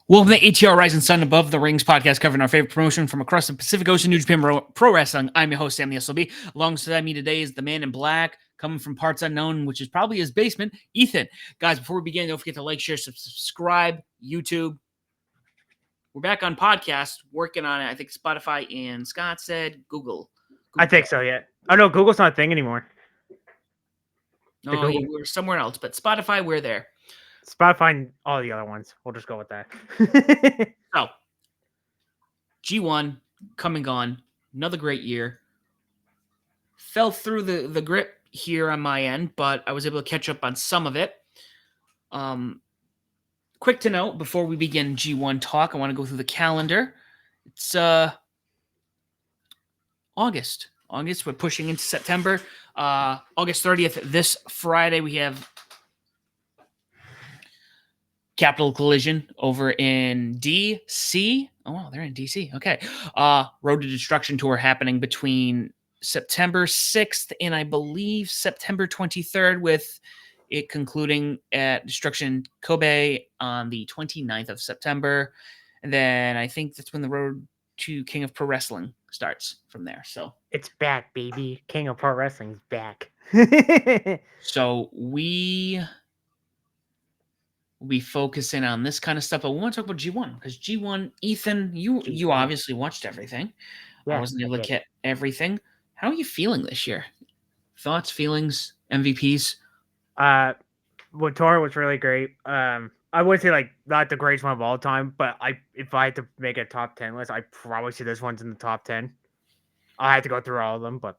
Welcome to ATR Rising Sun Above the Rings podcast, covering our favorite promotion from across the Pacific Ocean, New Japan Pro Wrestling. I'm your host, Sam the SLB. Alongside me today is the man in black, coming from parts unknown, which is probably his basement, Ethan. Guys, before we begin, don't forget to like, share, subscribe, YouTube. We're back on podcast, working on it. I think Spotify and Scott said Google. I think so, yeah. Oh, no, Google's not a thing anymore. No, Google, we're somewhere else, but Spotify, we're there. Spotify and all the other ones. We'll just go with that. So, G1, come and gone. Another great year. Fell through the grip here on my end, but I was able to catch up on some of it. Quick to note, before we begin G1 talk, I want to go through the calendar. It's August. We're pushing into September. August 30th, this Friday, we have Capital Collision over in DC. Oh, wow, they're in DC. Okay. Road to Destruction Tour happening between September 6th and I believe September 23rd, with it concluding at Destruction Kobe on the 29th of September. And then I think that's when the road to King of Pro Wrestling starts from there. So It's back, baby. King of Pro Wrestling's back. so we will be focusing on this kind of stuff, but we want to talk about G1 because G1, Ethan, you G1. obviously watched everything. I wasn't able to get everything. How are you feeling this year? Thoughts, feelings, MVPs? Well, Tora was really great. I would say like not the greatest one of all time, but if I had to make a top 10 list, I'd probably say this one's in the top 10. I had to go through all of them, but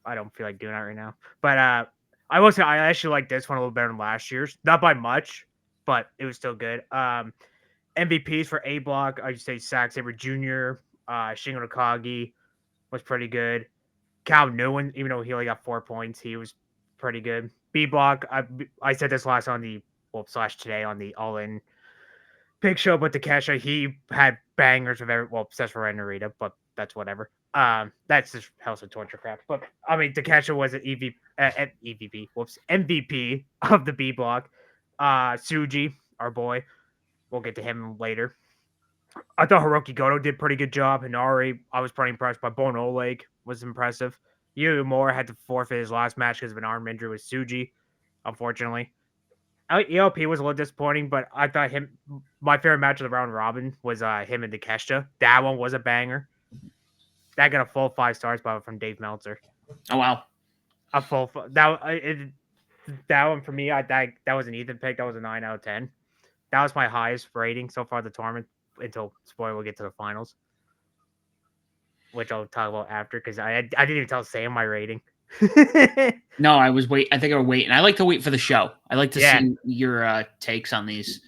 I don't feel like doing that right now. But I will say I actually like this one a little better than last year's. Not by much, but it was still good. MVPs for A Block, I'd say Zack Sabre Jr., Shingo Takagi was pretty good. Cal Newman, even though he only got 4 points, he was pretty good. B Block, I said this last on the today on the All In Pig Show, but Takesha, he had bangers of except for Narita, but that's whatever. That's just House of Torture crap. But I mean, Takesha was an MVP of the B Block. Suji, our boy, we'll get to him later. I thought Hiroki Goto did pretty good job. Hinari, I was pretty impressed by. Bon Oleg was impressive. Yu Uemura had to forfeit his last match because of an arm injury with Suji, unfortunately. ELP was a little disappointing, but I thought my favorite match of the round robin was him and Takeshita. That one was a banger. That got a full 5 stars from Dave Meltzer. Oh, wow. A full that one for me, that was an Ethan pick. That was a 9 out of 10. That was my highest rating so far the tournament until spoiler we'll get to the finals, which I'll talk about after because I didn't even tell Sam my rating. No, I think I was waiting. I like to wait for the show. I like to see your takes on these.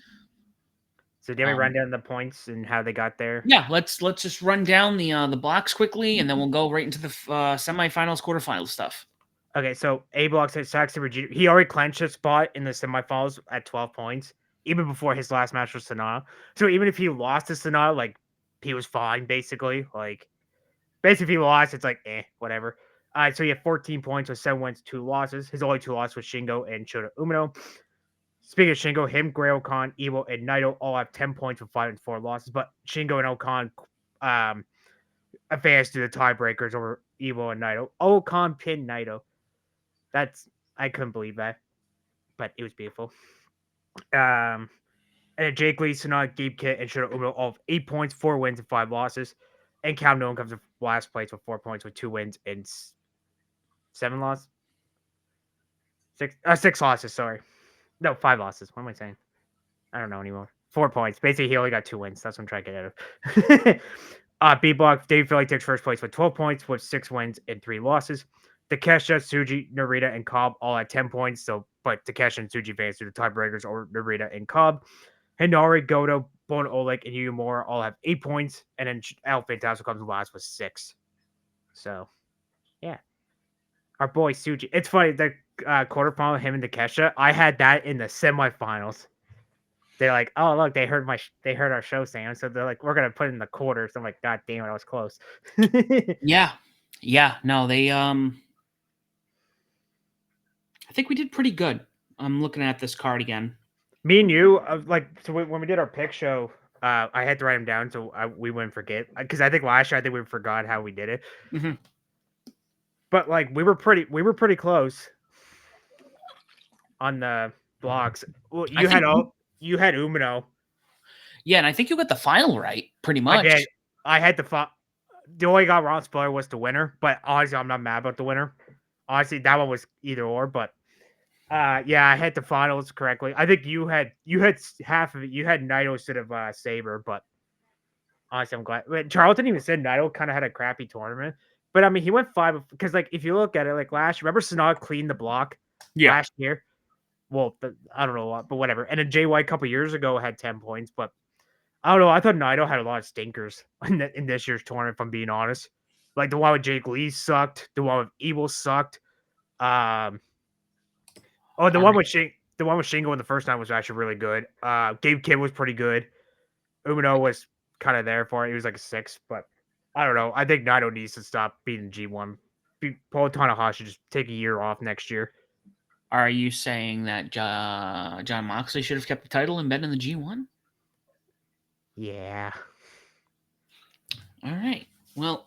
So do we run down the points and how they got there? Yeah, let's just run down the blocks quickly, and then we'll go right into the semifinals, quarterfinals stuff. Okay, so A Block said Zack Sabre Jr. He already clinched a spot in the semifinals at 12 points, even before his last match with Sonata. So even if he lost to Sonata, like, he was fine, basically. Like, basically, if he lost, it's like, whatever. So he had 14 points with 7 wins, 2 losses. His only 2 losses was Shingo and Shota Umino. Speaking of Shingo, him, Gray Okan, Evo, and Naito all have 10 points with 5 and 4 losses, but Shingo and Okan advanced to the tiebreakers over Evo and Naito. Okan pinned Naito. I couldn't believe that, but it was beautiful. And Jake Lee, Sonata, Gabe Kidd, and Shota Umino all have 8 points, 4 wins, and 5 losses. And Cal Nolan comes in last place with 4 points with 2 wins and 7 losses. 6 losses, sorry. No, 5 losses. What am I saying? I don't know anymore. 4 points. Basically, he only got 2 wins. That's what I'm trying to get out of. B Block, Dave Philly takes first place with 12 points with 6 wins and 3 losses. Takesha, Tsuji, Narita, and Cobb all at 10 points. But Takesha and Tsuji advance to the tiebreakers over Narita and Cobb. Hinari, Goto, Bon Oleg, and Yu Uemura all have 8 points. And then El Fantasma comes last with 6. So, yeah. Our boy Tsuji. It's funny, the quarterfinal, him and Takesha, I had that in the semifinals. They're like, oh look, they heard our show, Sam. So they're like, we're gonna put it in the quarters. I'm like, God damn it, I was close. Yeah. No, they I think we did pretty good. I'm looking at this card again. Me and you, when we did our pick show, I had to write them down so we wouldn't forget. Because I think last year I think we forgot how we did it. Mhm. But like we were pretty close on the blocks. Well, I think you you had Umino. yeah, and I think you got the final right, pretty I did. much. I had the only got wrong spoiler was the winner, but honestly, I'm not mad about the winner. Honestly, that one was either or, but yeah, I had the finals correctly. I think you had half of it. You had Naito instead of Saber, but honestly, I'm glad. But Charlton even said Naito kind of had a crappy tournament, but I mean, he went five because like if you look at it, like last year, remember Sanada cleaned the block Yeah. last year. Well, I don't know what, but whatever. And then Jay White a couple years ago had 10 points, but I don't know. I thought Naito had a lot of stinkers in this year's tournament. If I'm being honest, like the one with Jake Lee sucked. The one with Evil sucked. Um, oh, All right. The one with Shingo in the first time was actually really good. Gabe Kidd was pretty good. Umino was kind of there for it. He was like a 6, but I don't know. I think Naito needs to stop beating G1. Paul Tanahashi should just take a year off next year. Are you saying that John Moxley should have kept the title and been in the G1? Yeah. All right. Well,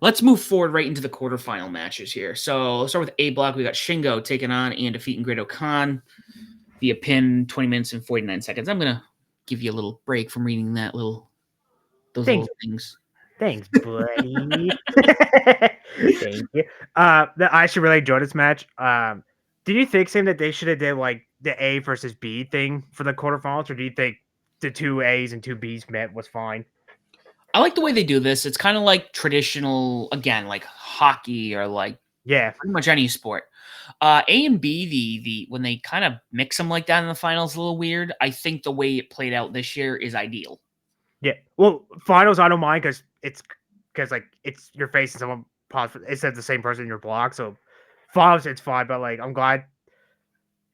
let's move forward right into the quarterfinal matches here. So let's start with A block. We got Shingo taking on and defeating Great Khan via pin, 20 minutes and 49 seconds. I'm gonna give you a little break from reading those Thanks. little things. Thanks, buddy. Thank you. I actually really enjoyed this match. Did you think, Sam, that they should have did like the A versus B thing for the quarterfinals, or do you think the two A's and two B's met was fine? I like the way they do this. It's kind of like traditional, again, like hockey or like Yeah, pretty much any sport. A and B, the when they kind of mix them like that in the finals, a little weird. I think the way it played out this year is ideal. yeah. Well, finals I don't mind because like it's you're facing someone possible. It's the same person in your block, so finals it's fine. But like I'm glad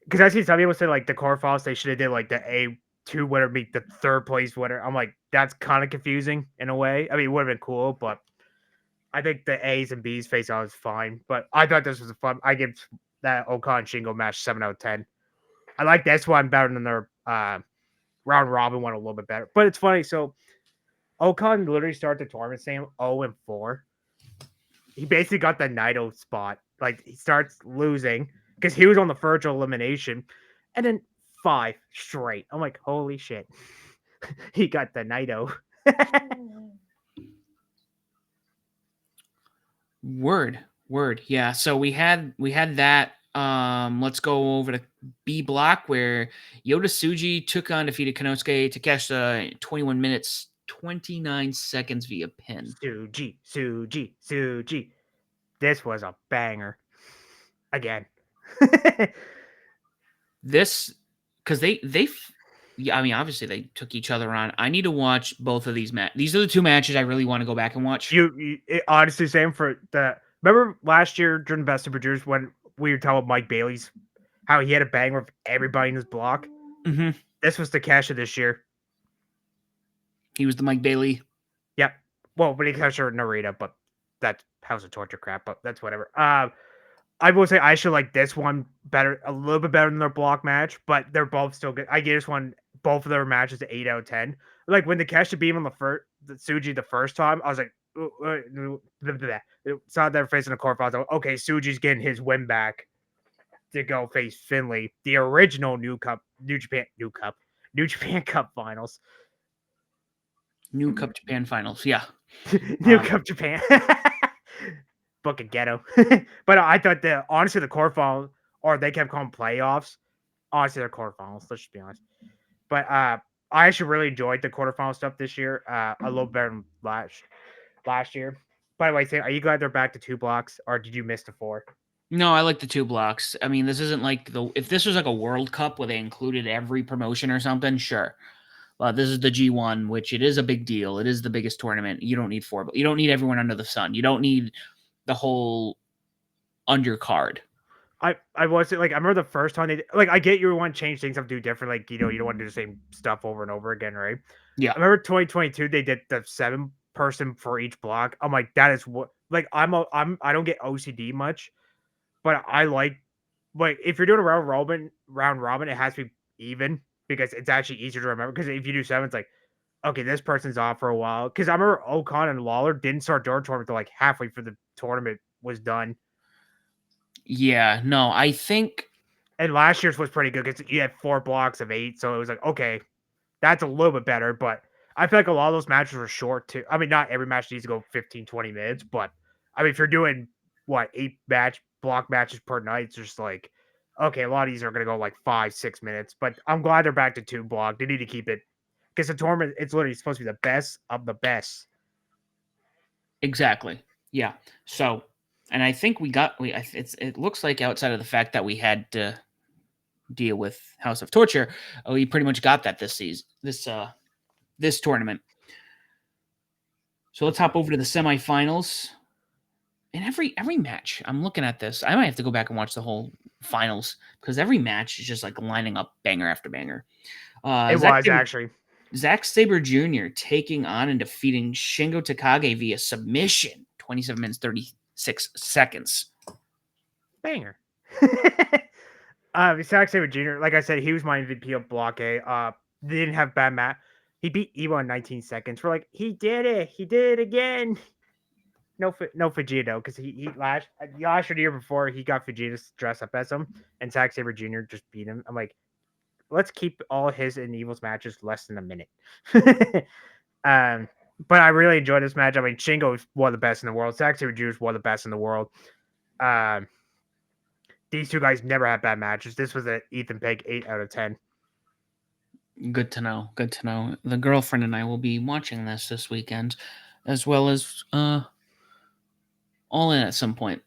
because I see some people say like the quarterfinals they should have did like the A2 winner meet the third place winner. I'm like that's kind of confusing in a way. I mean, it would have been cool, but I think the A's and B's face off is fine. But I thought this was a fun. I give that Okan Shingo match 7 out of 10. I like this one better than their round robin one a little bit better. But it's funny. So Okan literally started the tournament saying 0-4. He basically got the Naito spot. Like he starts losing because he was on the verge of elimination, and then 5 straight. I'm like, holy shit, he got the Naito. Word. Yeah. So we had that. Let's go over to B block where Yota Tsuji took on defeated Konosuke Takeshita 21 minutes 29 seconds via pin. Suji. This was a banger. Again. This because yeah, I mean obviously they took each other on. I need to watch both of these These are the two matches I really want to go back and watch. Honestly, same for the. Remember last year during Best of Producers when we were talking about Mike Bailey's, how he had a banger with everybody in his block? Hmm. This was the cash of this year. He was the Mike Bailey. Yep. Well, but he captured Narita, but that's House of Torture crap, but that's whatever. I will say I should like this one better, a little bit better than their block match, but they're both still good. I gave this one both of their matches an 8 out of 10. Like when the Kesha beat him on the Suji the first time, I was like, saw they're facing a quarterfinals. I was like, okay, Suji's getting his win back to go face Finley, the original New Japan Cup finals, New Cup Japan Finals. Yeah. New Cup Japan. Book of ghetto. But I thought honestly the quarterfinals, or they kept calling playoffs. Honestly, they're quarterfinals. Let's just be honest. But I actually really enjoyed the quarterfinal stuff this year. A little better than last year. By the way, Sam, are you glad they're back to 2 blocks, or did you miss the 4? No, I like the two blocks. I mean, this isn't like if this was like a World Cup where they included every promotion or something, sure. But this is the G1, which it is a big deal. It is the biggest tournament. You don't need 4, but you don't need everyone under the sun. You don't need the whole undercard. I was like I remember the first time they like I get you want to change things up, do different, like you don't want to do the same stuff over and over again, right? Yeah. I remember 2022 they did the 7 person for each block. I'm like that is what like I don't get OCD much, but I like if you're doing a round robin it has to be even. because it's actually easier to remember. Because if you do 7, it's like, okay, this person's off for a while. Because I remember Ocon and Lawler didn't start their tournament until like halfway through the tournament was done. Yeah, no, I think And last year's was pretty good because you had 4 blocks of 8, so it was like, okay, that's a little bit better. But I feel like a lot of those matches were short too. I mean, not every match needs to go 15, 20 minutes, but I mean, if you're doing what 8 block matches per night, it's just like, okay, a lot of these are gonna go like 5, 6 minutes. But I'm glad they're back to 2 block. They need to keep it because the tournament it's literally supposed to be the best of the best. exactly. Yeah. So, and I think it looks like outside of the fact that we had to deal with House of Torture, we pretty much got that this season, this tournament. So let's hop over to the semifinals. And every match, I'm looking at this. I might have to go back and watch the whole finals because every match is just like lining up banger after banger. Uh, It Zack was Sabre, actually Zack Sabre Jr. taking on and defeating Shingo Takagi via submission, 27 minutes 36 seconds. banger. Zack Sabre Jr., like I said, he was my MVP of Block A. They didn't have bad match. He beat Evo in 19 seconds. We're like, he did it. He did it again. No Vegeta, because he last year, the year before, he got Vegeta to dress up as him, and Zack Sabre Jr. just beat him. I'm like, let's keep all his and Evil's matches less than a minute. um, but I really enjoyed this match. I mean, Shingo is one of the best in the world. Zack Sabre Jr. is one of the best in the world. Um, these two guys never had bad matches. This was an Ethan Peg 8 out of 10. Good to know. Good to know. The girlfriend and I will be watching this weekend, as well as All In at some point.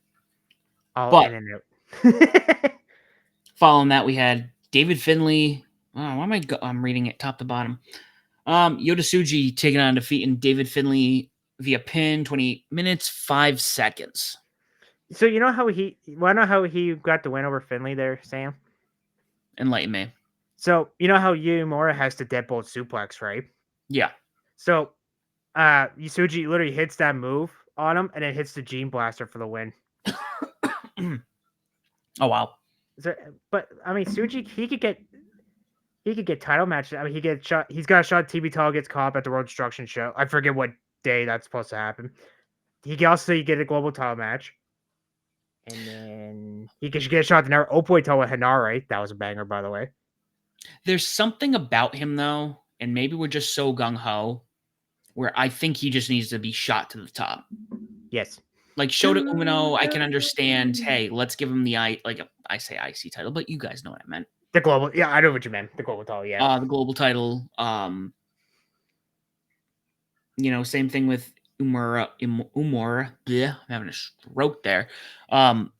All But in and out. following that, we had David Finlay. Oh, why am I'm reading it top to bottom. Yoda Tsuji taking on defeating David Finlay via pin, 28 minutes, 5 seconds. So you know how he wanna know how he got the win over Finley there, Sam? Enlighten me. So you know how Yumura has the deadbolt suplex, right? Yeah. So Yusuji literally hits that move on him and then hits the Gene Blaster for the win. Oh wow. So, but I mean, Suji he could get title matches. I mean, he's got a shot. TB Tall gets caught up at the World Destruction show. I forget what day that's supposed to happen. He can also get a global title match, and then he can get a shot at the Opoi Toa Hanare. That was a banger, by the way. There's something about him though, and maybe we're just so gung ho, where I think he just needs to be shot to the top. Yes. Like Shota Umino, I can understand. Hey, let's give him the I say IC title, but you guys know what I meant. The global, yeah, I know what you meant. The global title, yeah. The global title. Same thing with Umura. Yeah, I'm having a stroke there. But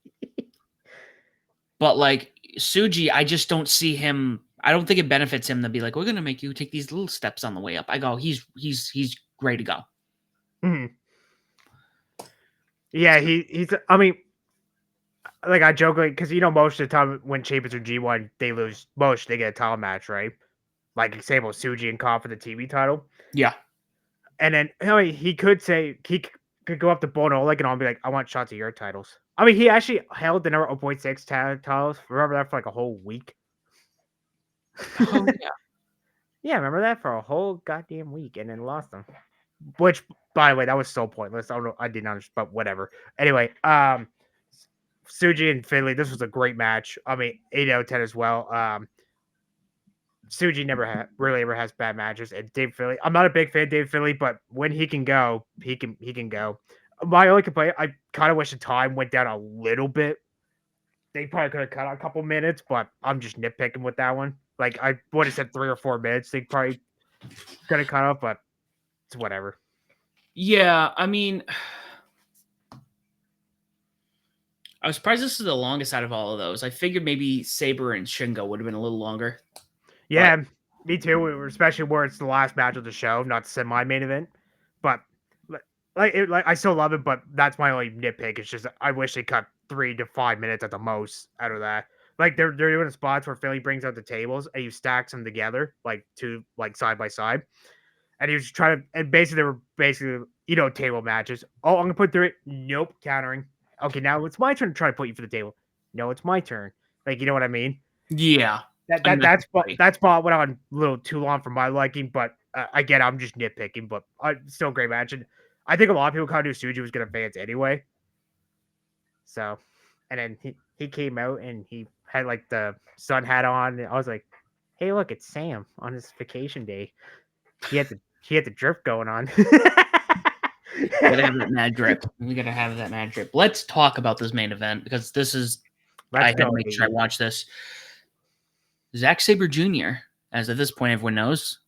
like Suji, I just don't see him. I don't think it benefits him to be like, we're gonna make you take these little steps on the way up. I go, he's ready to go. Mm-hmm. Yeah, he's. I mean, like I joke, like because most of the time when champions are G1, they lose most. They get a title match, right? Like example, Suji and Khan for the TV title. Yeah. And then he could say he could go up to Bon Oleg and I'll be like, I want shots of your titles. I mean, he actually held the number 0.6 titles. Remember that for like a whole week? Oh yeah. Yeah, remember that for a whole goddamn week and then lost them. Which, by the way, that was so pointless. I don't know. I didn't understand, but whatever. Anyway, Suji and Finley, this was a great match. I mean, 8 out of 10 as well. Suji really ever has bad matches. And Dave Finley, I'm not a big fan of Dave Finley, but when he can go, he can go. My only complaint, I kind of wish the time went down a little bit. They probably could have cut out a couple minutes, but I'm just nitpicking with that one. Like I would have said 3 or 4 minutes. They probably could have cut off, but it's whatever. Yeah, I mean, I was surprised this is the longest out of all of those. I figured maybe Saber and Shingo would have been a little longer. Yeah, me too. Especially where it's the last match of the show, not the semi-main event. But like I still love it, but that's my only nitpick. It's just I wish they cut 3 to 5 minutes at the most out of that. Like they're doing spots where Philly brings out the tables and you stacks them together, like two like side by side. And he was trying to, and basically they were table matches. Oh, I'm gonna put through it. Nope, countering. Okay, now it's my turn to try to put you for the table. No, it's my turn. Like you know what I mean? Yeah. unnecessary. That spot went on a little too long for my liking, but again, I'm just nitpicking. But still a great match, and I think a lot of people kind of knew Suji was gonna advance anyway. So, and then he came out and he had like the sun hat on, and I was like, "Hey, look, it's Sam on his vacation day." He had the drip going on. Gotta have that mad drip. We gotta have that mad drip. Let's talk about this main event because this is. I Let's had to go, make sure I baby. watched this. Zack Sabre Jr., as at this point everyone knows,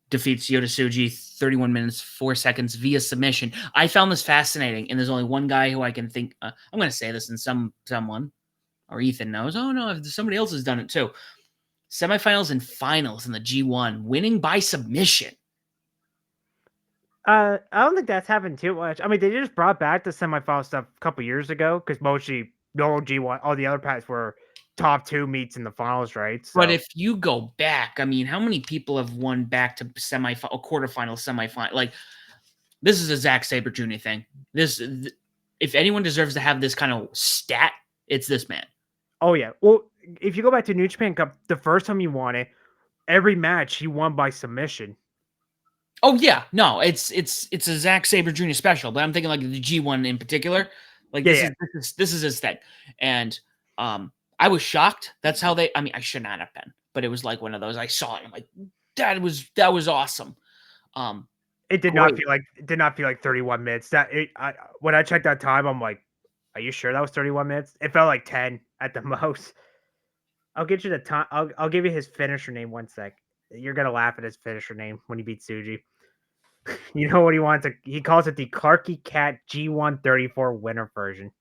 defeats Yota Tsuji 31 minutes 4 seconds via submission. I found this fascinating, and there's only one guy who I can think. I'm going to say this, and someone or Ethan knows. Oh no, if somebody else has done it too. Semifinals and finals in the G1, winning by submission. I don't think that's happened too much. I mean, they just brought back the semifinal stuff a couple years ago because mostly normal G1, all the other packs were top two meets in the finals, right? But So if you go back, I mean, how many people have won back to semifinal, quarterfinal, semifinal? Like this is a Zack Sabre Jr. thing. If anyone deserves to have this kind of stat, it's this man. oh yeah. Well, if you go back to New Japan Cup, the first time you won it, every match he won by submission. Oh yeah, no, it's a Zack Sabre Jr. special, but I'm thinking like the G1 in particular. Like Yeah, yeah. this is his thing, and I was shocked. That's how they. I mean, I should not have been, but it was like one of those. I saw it. I'm like, that was awesome. Great. It did not feel like 31 minutes. When I checked that time, I'm like, are you sure that was 31 minutes? It felt like 10 at the most. I'll get you the time. I'll give you his finisher name one sec. You're gonna laugh at his finisher name when he beats Suji. You know what he wants? He calls it the Clarky Cat G134 winner version.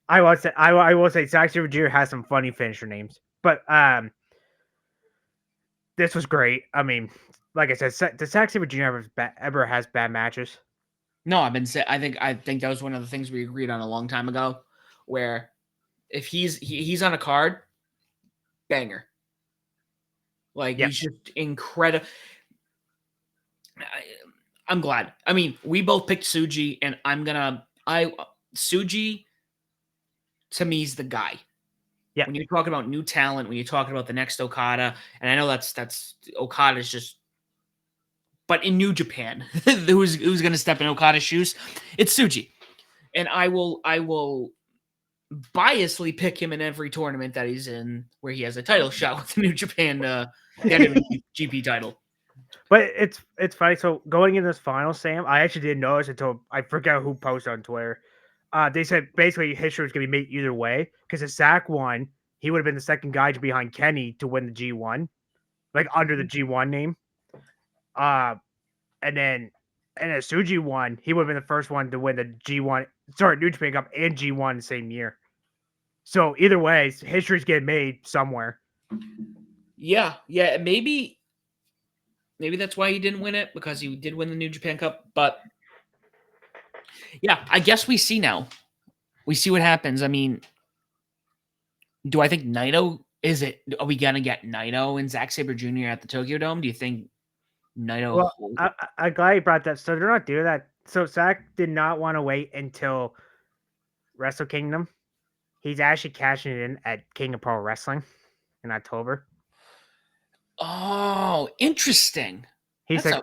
I will say Zack Sabre Jr. has some funny finisher names, but this was great. I mean, like I said, the Zack Sabre Jr. ever has bad matches? No, I think that was one of the things we agreed on a long time ago, where if he's on a card, banger. Like Yeah, he's just incredible. I'm glad. I mean, we both picked Suji, and Suji to me is the guy. yeah. When you talk about new talent, when you're talking about the next Okada, and I know that's Okada's just, but in New Japan, who's going to step in Okada's shoes? It's Suji, and I will biasly pick him in every tournament that he's in where he has a title shot with the New Japan GP title. But it's funny. So going in this final, Sam, I actually didn't notice until I forgot who posted on Twitter. They said basically history was going to be made either way because if Zach won, he would have been the second guy behind Kenny to win the G1, like under the G1 name. Uh, and then if Suji won, he would have been the first one to win the G1, sorry, New Japan Cup and G1 the same year. So either way, history's getting made somewhere. Yeah, maybe that's why he didn't win it, because he did win the New Japan Cup. But yeah, I guess we see now. We see what happens. I mean, do I think Naito are we gonna get Naito and Zack Sabre Jr. at the Tokyo Dome? Do you think Naito Well, I'm glad you brought that. So they're not doing that. So Zach did not want to wait until Wrestle Kingdom. He's actually cashing it in at King of Pro Wrestling in October. Oh, interesting. He's That's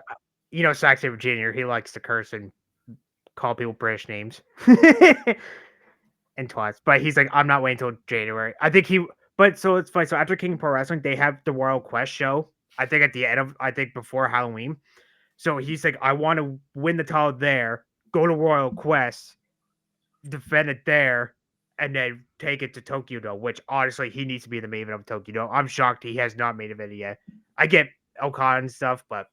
like, a Zack Sabre Jr., he likes to curse and call people British names and twats. But he's like, I'm not waiting until January. But so it's funny. So after King of Pro Wrestling, they have the Royal Quest show, I think before Halloween. So he's like, I want to win the title there, go to Royal Quest, defend it there, and then take it to Tokyo Dome, which honestly he needs to be the main event of Tokyo Dome. I'm shocked he has not made a video yet. I get Okada and stuff, but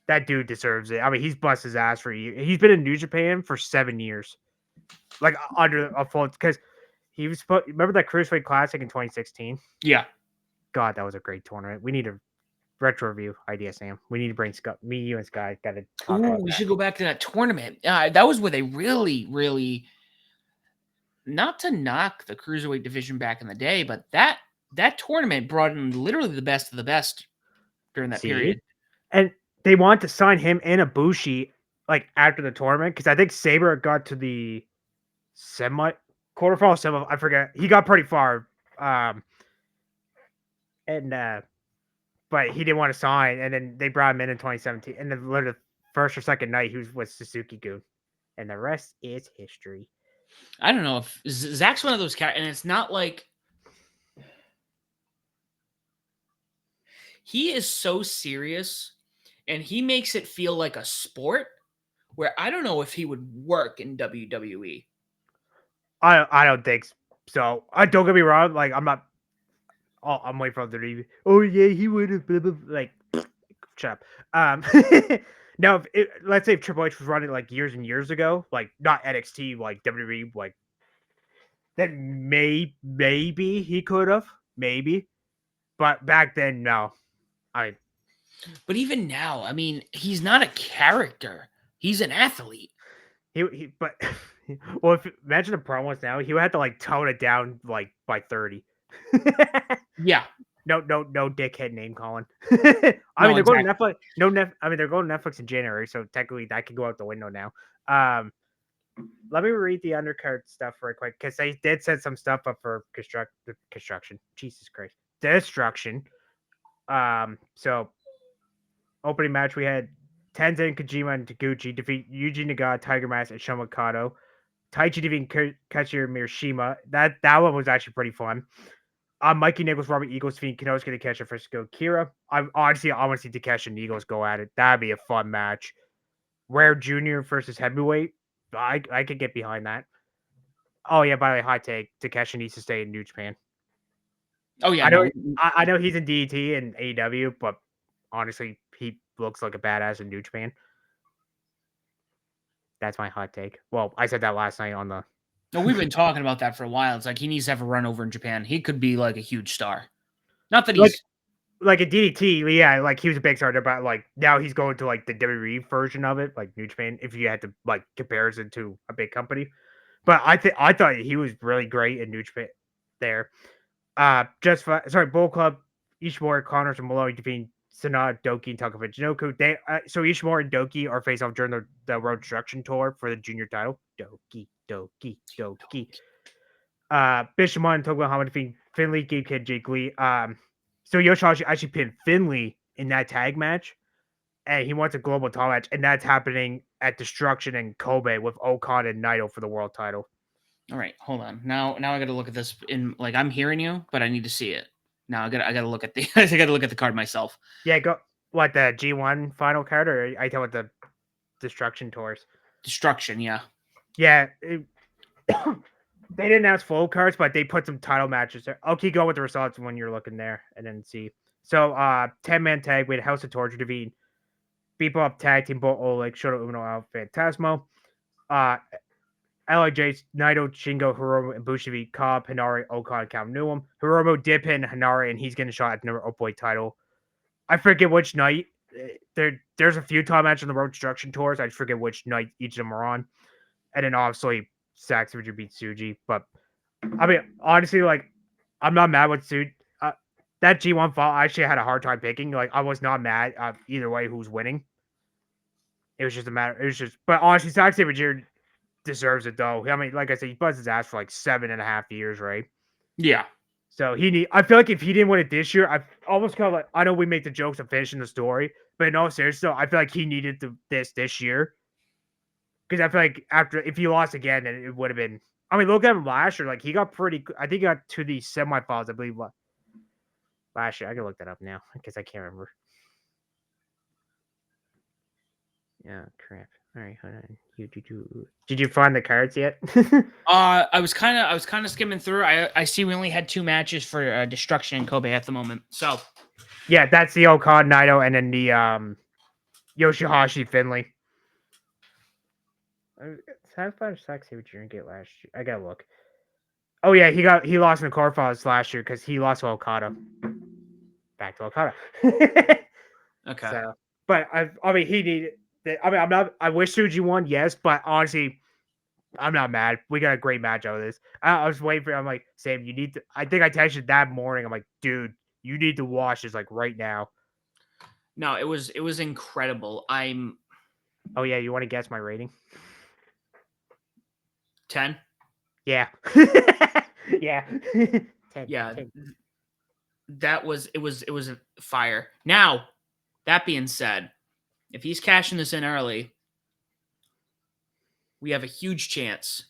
that dude deserves it. I mean, he's bust his ass for you. He's been in New Japan for 7 years, like under a full because he was. Remember that Cruiserweight Classic in 2016? yeah. God, that was a great tournament. We need a retro review idea, Sam. We need to bring Scott, me, you, and Scott. Got to talk Ooh, about we that. should go back to that tournament. That was where they really, really, not to knock the cruiserweight division back in the day, but that tournament brought in literally the best of the best during that See, period. and they want to sign him and Ibushi like after the tournament because I think Saber got to the semi quarterfinal, I forget. He got pretty far. And but he didn't want to sign, and then they brought him in 2017, and then literally first or second night he was with Suzuki-gun, and the rest is history. I don't know if Zach's one of those characters, and it's not like he is so serious, and he makes it feel like a sport. Where I don't know if he would work in WWE. I don't think so. I don't get me wrong. Like I'm not. Oh, I'm waiting for the review. Oh yeah, he would have. Like, shut up. Now, let's say if Triple H was running like years and years ago, like not NXT, like WWE, like then maybe he could have, maybe. But back then, no. I But even now, I mean, he's not a character. He's an athlete. he but well, if imagine the promos now, he would have to like tone it down like by 30. Yeah. No dickhead name calling. I mean, No, they're going to exactly. Netflix. I mean, they're going to Netflix in January, so technically that could go out the window now. Let me read the undercard stuff right quick because they did set some stuff up for construction. Jesus Christ, destruction. So opening match we had Tenzin, Kojima, and Taguchi defeat Yuji Nagata, Tiger Mask, and Shoma Kato. Taichi defeating Katsuyori Mirishima. That one was actually pretty fun. Mikey Nichols, Robert Eagles defeating Kinosuke Takeshita for Kira. I want to see Takeshi and Eagles go at it. That'd be a fun match. Rare Junior versus Heavyweight. I could get behind that. Oh yeah, by the way, hot take. Takeshi needs to stay in New Japan. Oh yeah, I know no. I know he's in DDT and AEW, but honestly, he looks like a badass in New Japan. That's my hot take. Well, I said that last night on the. No, we've been talking about that for a while. It's like he needs to have a run over in Japan. He could be like a huge star. Not that like he's like a DDT, yeah, like he was a big star, but like now he's going to like the WWE version of it, like New Japan. If you had to like comparison to a big company, but I thought he was really great in New Japan there. Bull Club, Ishimori, Connors, and Maloney defeating Sanada, Doki, and Taka Michinoku. So Ishimori and Doki are face off during the Road Destruction Tour for the junior title. Doki. Bishamon and Togo Hama defeating Finley, Gabe Kid, Jake Lee. So Yoshihashi actually pinned Finley in that tag match, and he wants a global title match, and that's happening at Destruction in Kobe with Okan and Naito for the world title. all right. Hold on. Now I got to look at this in like I'm hearing you, but I need to see it. Now I got to look at the I got to look at the card myself. Yeah, go what the G1 final card, or I tell what the Destruction tours. Destruction. Yeah. Yeah, they didn't announce full cards, but they put some title matches there. I'll keep going with the results when you're looking there, and then see. So, 10-man tag with House of Torture defeat Beep Up Tag Team Bolt Oleg, Shota Uno, Al Phantasmo. LIJ, Naito, Shingo, Hiromu, and Bushi Cobb, Hinari, Okan, Cam Newham. Hiromu did pin Hinari, and he's getting a shot at the number Boy title. I forget which night. There's a few time matches on the Road Destruction tours. I forget which night each of them are on. And then obviously Sax would beat Suji. But I mean, honestly, like I'm not mad with Suji. That G1 fall, I actually had a hard time picking. Like I was not mad either way who's winning. It was just a matter. It was just, but honestly, Zack Sabre deserves it though. I mean, like I said, he buzzed his ass for like 7.5 years, right? Yeah. So I feel like if he didn't win it this year, I almost kind of like, I know we make the jokes of finishing the story, but in all seriousness, I feel like he needed this year. Because I feel like if he lost again, then it would have been. I mean, look at him last year. Like he got I think he got to the semifinals, I believe. Last year, I can look that up now because I can't remember. Yeah, crap. All right, hold on. Did you find the cards yet? I was kind of skimming through. I see we only had 2 matches for Destruction and Kobe at the moment. So yeah, that's the Okan Naito and then the Yoshihashi Finley. How far Sax Sabre didn't get last year? I gotta look. Oh yeah, he lost in the quarterfinals last year because he lost to Okada. Back to Okada. okay. So, but I mean, he needed. I mean, I'm not. I wish Suji won, yes, but honestly, I'm not mad. We got a great match out of this. I was waiting for. I'm like, Sam, you need to. I think I texted that morning. I'm like, dude, you need to watch this like right now. No, it was incredible. I'm Oh yeah, you want to guess my rating? 10. Yeah. Yeah. 10, Yeah, 10. it was a fire. Now, that being said, if he's cashing this in early, we have a huge chance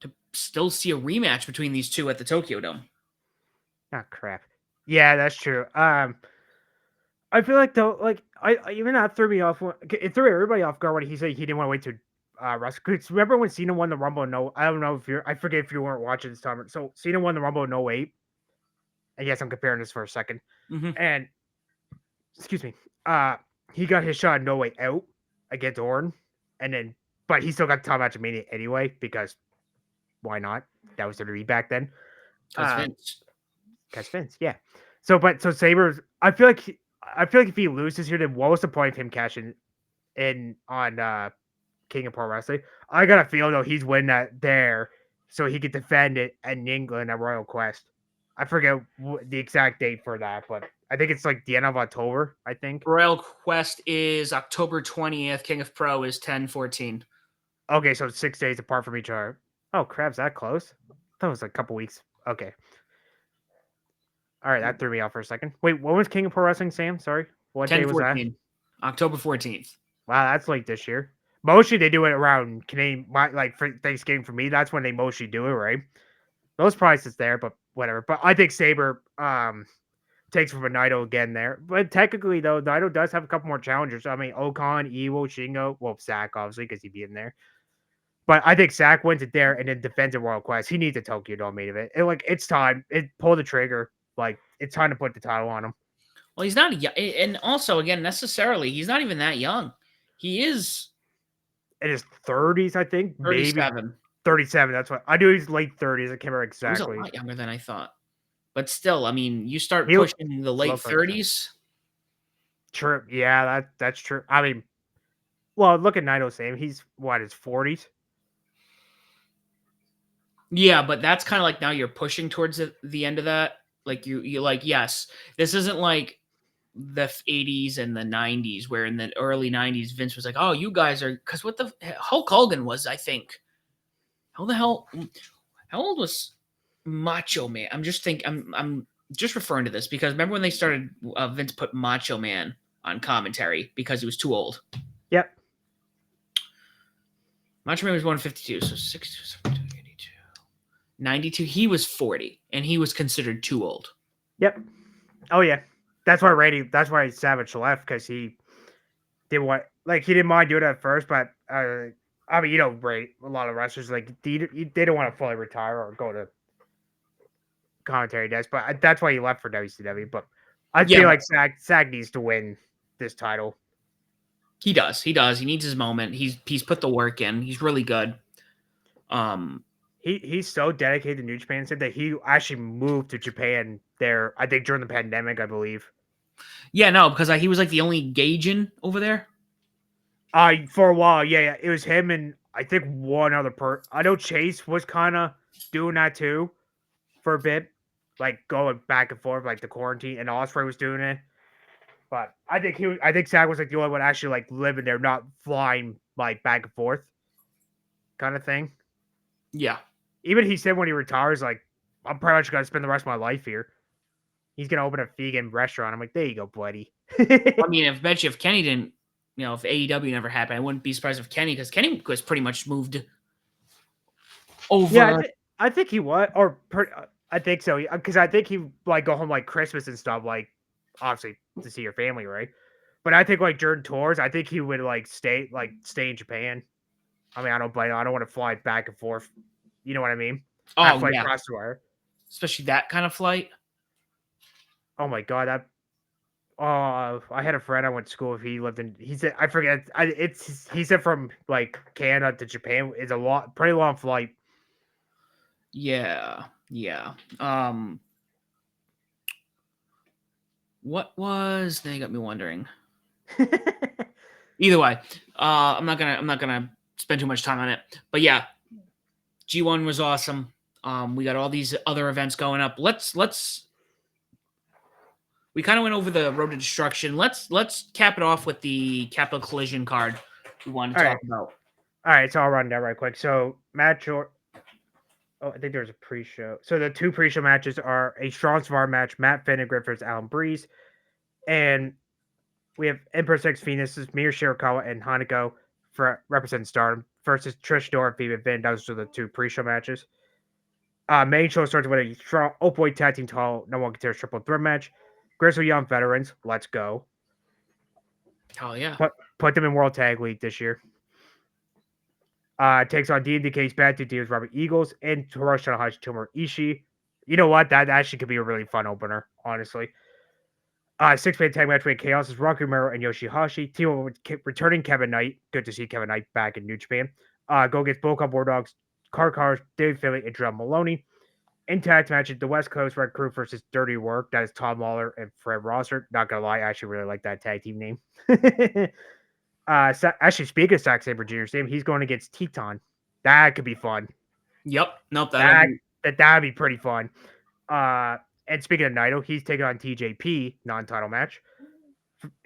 to still see a rematch between these two at the Tokyo Dome. Oh crap. Yeah, that's true. I feel like though, like even that threw me off. It threw everybody off guard when he said he didn't want to wait to wrestle. 'Cause remember when Cena won the Rumble? No, I don't know if I forget if you weren't watching this time. So Cena won the Rumble no weight. And yes, I'm comparing this for a second. Mm-hmm. And excuse me, uh, he got his shot no way out against Orton, and then but he still got the top match of Mania anyway because why not? That was the WWE back then. Because Vince. Because Vince, yeah. So Sabers, I feel like if he loses here, then what was the point of him cashing in on King of Pro Wrestling? I got a feel though he's winning that there, so he could defend it in England at Royal Quest. I forget the exact date for that, but I think it's like the end of October. I think. Royal Quest is October 20th. King of Pro is 10/14. Okay, so it's 6 days apart from each other. Oh, crap's that close? That was like a couple weeks. Okay. All right, that threw me off for a second. Wait, what was King of Pro Wrestling, Sam? Sorry. What day was that? 10/14. October 14th. Wow, that's late this year. Mostly they do it around Canadian, like for Thanksgiving for me. That's when they mostly do it, right? Those prices there, but whatever. But I think Saber takes from a Naito again there. But technically, though, Naito does have a couple more challengers. I mean, Okan, Evo, Shingo, well, Sack, obviously, because he'd be in there. But I think Sack wins it there and then defends at Royal Quest. He needs a Tokyo Dome main event. It's time. Pull the trigger. Like, it's time to put the title on him. Well, he's not, and also again necessarily, he's not even that young. He is In his 30s, I think. Maybe 37. 37. That's what I do. He's late 30s. I can't remember He was a exactly. lot younger than I thought. But still, I mean, you start He pushing the late looked like 30s. true. Yeah, that's true. I mean, well, look at Naito Sam. He's what, his 40s? Yeah, but that's kind of like now you're pushing towards the end of that. Like you like, yes, this isn't like the 80s and the 90s where in the early 90s Vince was like, "Oh, you guys are," because what the Hulk Hogan was, I think. How the hell how old was Macho Man? I'm just referring to this because remember when they started Vince put Macho Man on commentary because he was too old. Yep. Macho Man was 152, so 62, 72, 82, 92. He was 40, and he was considered too old. Yep. Oh yeah. That's why Savage left, because he didn't want, like, he didn't mind doing it at first, but I mean, Ray, a lot of wrestlers, like, they don't want to fully retire or go to commentary desk, but that's why he left for WCW. But I Yeah, feel but like Sag needs to win this title. he does. He does. He needs his moment. He's put the work in. He's really good. He's so dedicated to New Japan said that he actually moved to Japan there, I think during the pandemic, I believe. Yeah, no, because he was like the only Gaijin over there. For a while, yeah. It was him and I think one other person. I know Chase was kind of doing that too for a bit, like going back and forth, like the quarantine, and Osprey was doing it. But I think Sag was like the only one actually like living there, not flying like back and forth, kind of thing. Yeah. Even he said when he retires, like, I'm pretty much gonna spend the rest of my life here. He's gonna open a vegan restaurant. I'm like, there you go, buddy. I mean, if Kenny didn't, if AEW never happened, I wouldn't be surprised if Kenny, because Kenny was pretty much moved over. Yeah, I think he was, I think so, because I think he like go home like Christmas and stuff, like obviously to see your family, right? But I think like during tours, I think he would like stay in Japan. I mean, I don't blame him. I don't want to fly back and forth. You know what I mean? Oh Halfway yeah, across the wire. especially that kind of flight. Oh my god, that. Oh, I had a friend I went to school with. He lived in. He said I forget. He said from like Canada to Japan is pretty long flight. Yeah, yeah. What was? They got me wondering. Either way, I'm not gonna spend too much time on it. But yeah, G1 was awesome. We got all these other events going up. We kind of went over the Road to Destruction. Let's cap it off with the Capital Collision card we wanted to All talk right. about. All right, so I'll run down right quick. So match or oh, I think there's a pre-show. So the two pre-show matches are a Strong Survivor match, Matt Finnegan versus Alan Breeze, and we have Empress X Venus, Mir Shirakawa, and Hanako for representing Stardom versus Trish Dora and Phoebe Finn. Those are the two pre-show matches. Main show starts with a strong Opioid tag team title, no one considers triple threat match. Grizzly Young Veterans, let's go. Oh yeah. Put them in World Tag League this year. Takes on DMDK's Bad Two Deals, Robert Eagles, and Hiroshi Tanahashi, Tomohiro Ishii. You know what? That actually could be a really fun opener, honestly. Six-man tag match with Chaos is Rocky Romero and Yoshihashi. Team up with returning Kevin Knight. Good to see Kevin Knight back in New Japan. Go against Boca War Dogs, Cars, David Finlay, and Drew Maloney. In tag matches, the West Coast Red Crew versus Dirty Work. That is Tom Lawler and Fred Rosser. Not gonna lie, I actually really like that tag team name. Actually, speaking of Zack Sabre Jr.'s name, he's going against Teton. That could be fun. Yep. Nope. That'd be pretty fun. And speaking of Naito, he's taking on TJP non-title match.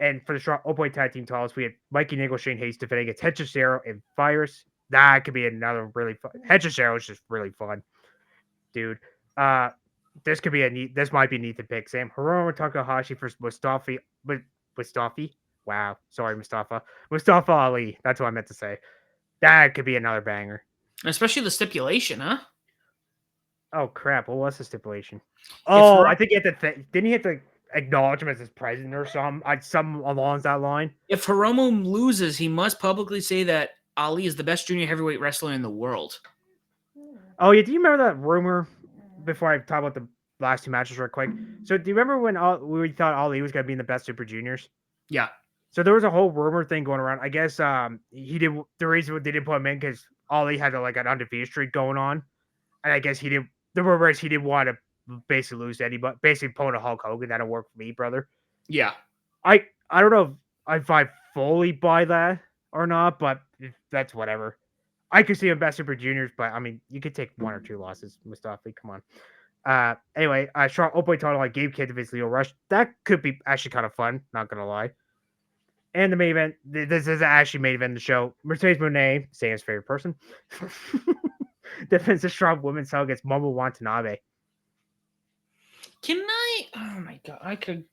And for the strong Open Tag Team titles, we have Mikey Nickel, Shane Hayes defending against Hedgehog and Virus. That could be another really fun. Hedgehog is just really fun, dude. This could be this might be a neat to pick. Sam Hiromu Takahashi versus Mustafi. Wow, sorry, Mustafa Ali. That's what I meant to say. That could be another banger. Especially the stipulation, huh? Oh crap! What was the stipulation? Oh, I think he had to. Didn't he have to acknowledge him as his president or something along that line? If Hiromu loses, he must publicly say that Ali is the best junior heavyweight wrestler in the world. Oh yeah, do you remember that rumor? Before I talk about the last two matches real quick, so do you remember when we thought Ali was gonna be in the best Super Juniors? Yeah. So there was a whole rumor thing going around. I guess he did the reason they didn't put him in because Ali had like an undefeated streak going on, and I guess he didn't. The rumor is he didn't want to basically lose to anybody, basically pulling a Hulk Hogan. That'll work for me, brother. Yeah. I don't know if I fully buy that or not, but that's whatever. I could see him best Super Juniors, but I mean, you could take one or two losses, Mustafi. Come on. Anyway, strong open title like Gabe Kidd against Leo Rush. That could be actually kind of fun. Not gonna lie. And the main event. This is actually main event of the show. Mercedes Moné, Sam's favorite person, defends a strong women's title against Momo Watanabe. Can I? Oh my god! I could.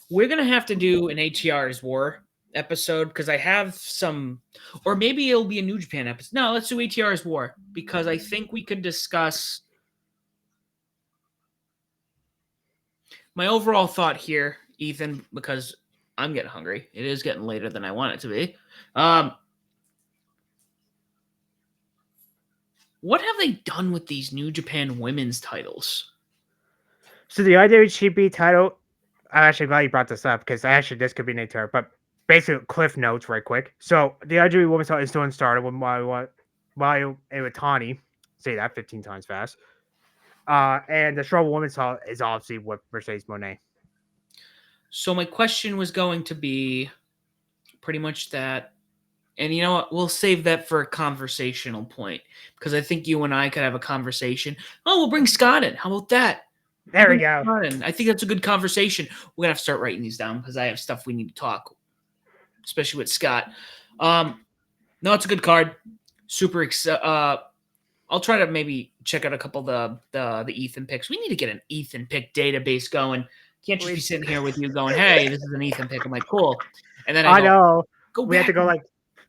We're gonna have to do an ATR's War episode because I have some, or maybe it'll be a New Japan episode. No, let's do ATR's War because I think we could discuss my overall thought here, Ethan, because I'm getting hungry. It is getting later than I want it to be. What have they done with these New Japan women's titles? So the IWGP title, I'm actually glad you brought this up because this could be an ATR, but basically cliff notes right quick. So the IWGP women's title is still started with Mayu Iwatani. Say that 15 times fast. And the strong women's title is obviously with Mercedes Moné. So my question was going to be pretty much that, and you know what? We'll save that for a conversational point because I think you and I could have a conversation. Oh, we'll bring Scott in. How about that? There we go. I think that's a good conversation. We're gonna have to start writing these down because I have stuff we need to talk, especially with Scott. No, it's a good card. Super excited. I'll try to maybe check out a couple of the Ethan picks. We need to get an Ethan pick database going. Can't just be sitting here with you going, "Hey, this is an Ethan pick." I'm like, "Cool," and then I know we have to go like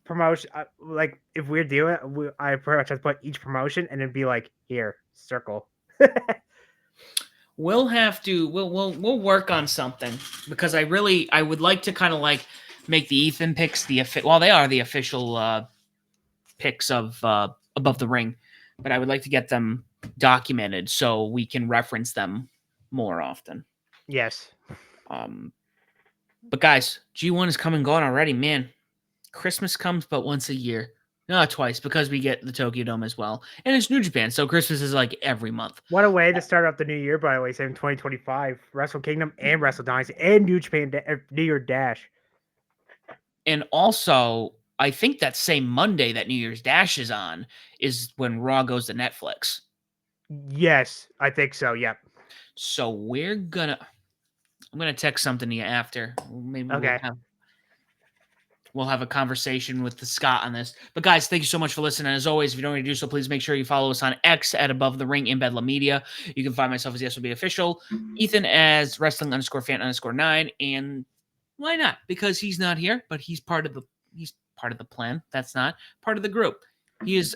promotion. Like if we're doing it, I pretty much have to put each promotion and then be like, here, circle. We'll work on something because I would like to kind of like make the Ethan picks they are the official picks of Above the Ring, but I would like to get them documented so we can reference them more often. Yes. But guys, G1 is come and gone already, man. Christmas comes but once a year. No, twice because we get the Tokyo Dome as well. And it's New Japan, so Christmas is like every month. What a way to start off the new year, by the way, saying 2025, Wrestle Kingdom and Wrestle Dynasty and New Japan New Year Dash. And also, I think that same Monday that New Year's Dash is on is when Raw goes to Netflix. Yes, I think so, yep. So I'm gonna text something to you after. Maybe okay. we'll have a conversation with the Scott on this. But guys, thank you so much for listening. As always, if you don't already do so, please make sure you follow us on X at Above the Ring in Bedlam Media. You can find myself as the SOB Official, Ethan as Wrestling_Fan_9, and why not? Because he's not here, but he's part of the plan. That's not part of the group. He is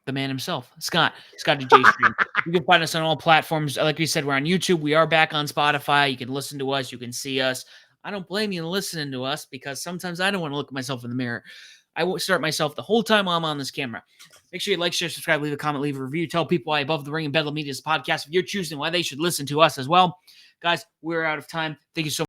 the man himself, Scott DJ Stream. You can find us on all platforms. Like we said, we're on YouTube. We are back on Spotify. You can listen to us. You can see us. I don't blame you listening to us because sometimes I don't want to look at myself in the mirror. I won't start myself the whole time while I'm on this camera. Make sure you like, share, subscribe, leave a comment, leave a review. Tell people why Above the Ring and Bedlam Media's podcast, if you're choosing, why they should listen to us as well. Guys, we're out of time. Thank you so much.